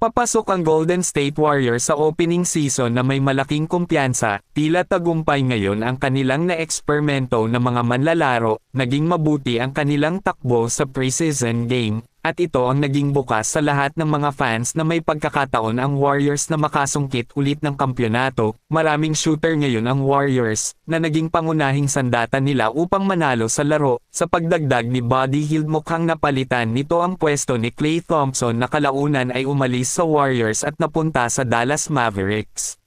Papasok ang Golden State Warriors sa opening season na may malaking kumpiyansa, tila tagumpay ngayon ang kanilang na-eksperimento na mga manlalaro, naging mabuti ang kanilang takbo sa preseason game, at ito ang naging bukas sa lahat ng mga fans na may pagkakataon ang Warriors na makasungkit ulit ng kampyonato. Maraming shooter ngayon ang Warriors, na naging pangunahing sandata nila upang manalo sa laro. Sa pagdagdag ni Buddy Hield, mukhang napalitan nito ang pwesto ni Klay Thompson na kalaunan ay umalis sa Warriors at napunta sa Dallas Mavericks.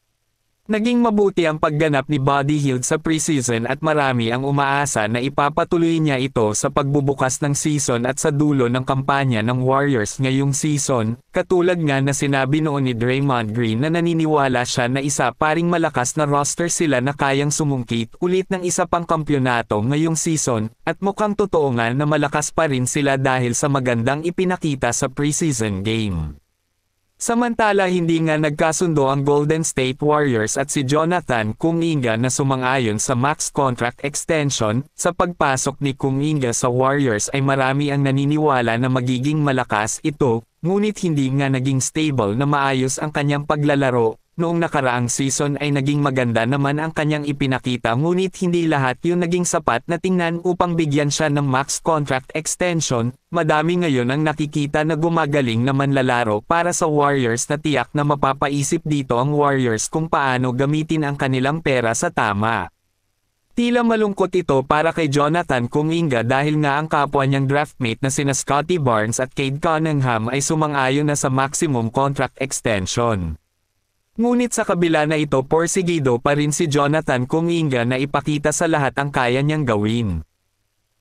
Naging mabuti ang pagganap ni Buddy Hield sa preseason at marami ang umaasa na ipapatuloy niya ito sa pagbubukas ng season at sa dulo ng kampanya ng Warriors ngayong season, katulad nga na sinabi noon ni Draymond Green na naniniwala siya na isa paring malakas na roster sila na kayang sumungkit ulit ng isa pang kampyonato ngayong season, at mukhang totoo nga na malakas pa rin sila dahil sa magandang ipinakita sa preseason game. Samantala, hindi nga nagkasundo ang Golden State Warriors at si Jonathan Kuminga na sumang-ayon sa max contract extension. Sa pagpasok ni Kuminga sa Warriors ay marami ang naniniwala na magiging malakas ito, ngunit hindi nga naging stable na maayos ang kanyang paglalaro. Noong nakaraang season ay naging maganda naman ang kanyang ipinakita, ngunit hindi lahat yun naging sapat na tingnan upang bigyan siya ng max contract extension. Madami ngayon ang nakikita na gumagaling na manlalaro para sa Warriors na tiyak na mapapaisip dito ang Warriors kung paano gamitin ang kanilang pera sa tama. Tila malungkot ito para kay Jonathan Kuminga dahil nga ang kapwa niyang draftmate na sina Scottie Barnes at Cade Cunningham ay sumang-ayon na sa maximum contract extension. Ngunit sa kabila na ito, porsigido pa rin si Jonathan Kuminga na ipakita sa lahat ang kaya niyang gawin.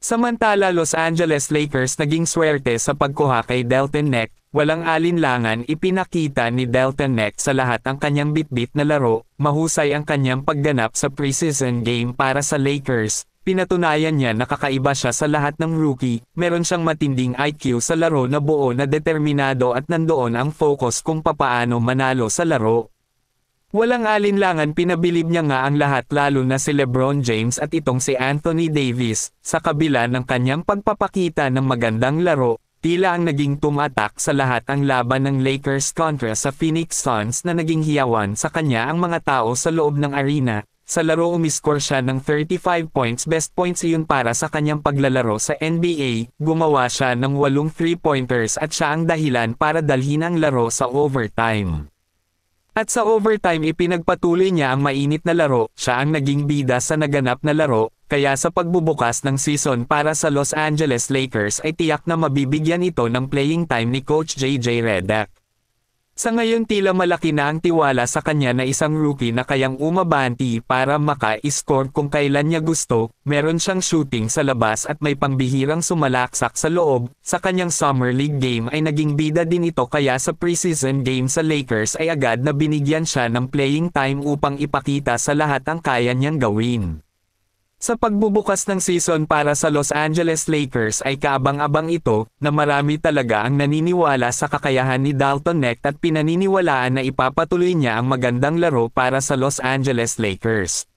Samantala, Los Angeles Lakers naging swerte sa pagkuha kay Dalton Neck. Walang alinlangan, ipinakita ni Dalton Neck sa lahat ang kanyang bitbit na laro. Mahusay ang kanyang pagganap sa preseason game para sa Lakers. Pinatunayan niya na kakaiba siya sa lahat ng rookie. Meron siyang matinding IQ sa laro na buo na determinado at nandoon ang focus kung papaano manalo sa laro. Walang alinlangan, pinabilib niya nga ang lahat, lalo na si LeBron James at itong si Anthony Davis. Sa kabila ng kanyang pagpapakita ng magandang laro, tila ang naging tumatak sa lahat ang laban ng Lakers kontra sa Phoenix Suns na naging hiyawan sa kanya ang mga tao sa loob ng arena. Sa laro umiskor siya ng 35 points, best points iyon para sa kanyang paglalaro sa NBA. Gumawa siya ng 8 3-pointers at siya ang dahilan para dalhin ang laro sa overtime. At sa overtime ipinagpatuloy niya ang mainit na laro, siya ang naging bida sa naganap na laro, kaya sa pagbubukas ng season para sa Los Angeles Lakers ay tiyak na mabibigyan ito ng playing time ni Coach JJ Redick. Sa ngayon tila malaki na ang tiwala sa kanya na isang rookie na kayang umabanti para maka-score kung kailan niya gusto. Meron siyang shooting sa labas at may pangbihirang sumalaksak sa loob. Sa kanyang Summer League game ay naging bida din ito, kaya sa preseason game sa Lakers ay agad na binigyan siya ng playing time upang ipakita sa lahat ang kaya niyang gawin. Sa pagbubukas ng season para sa Los Angeles Lakers ay kaabang-abang ito, na marami talaga ang naniniwala sa kakayahan ni Dalton Neck at pinaniniwalaan na ipapatuloy niya ang magandang laro para sa Los Angeles Lakers.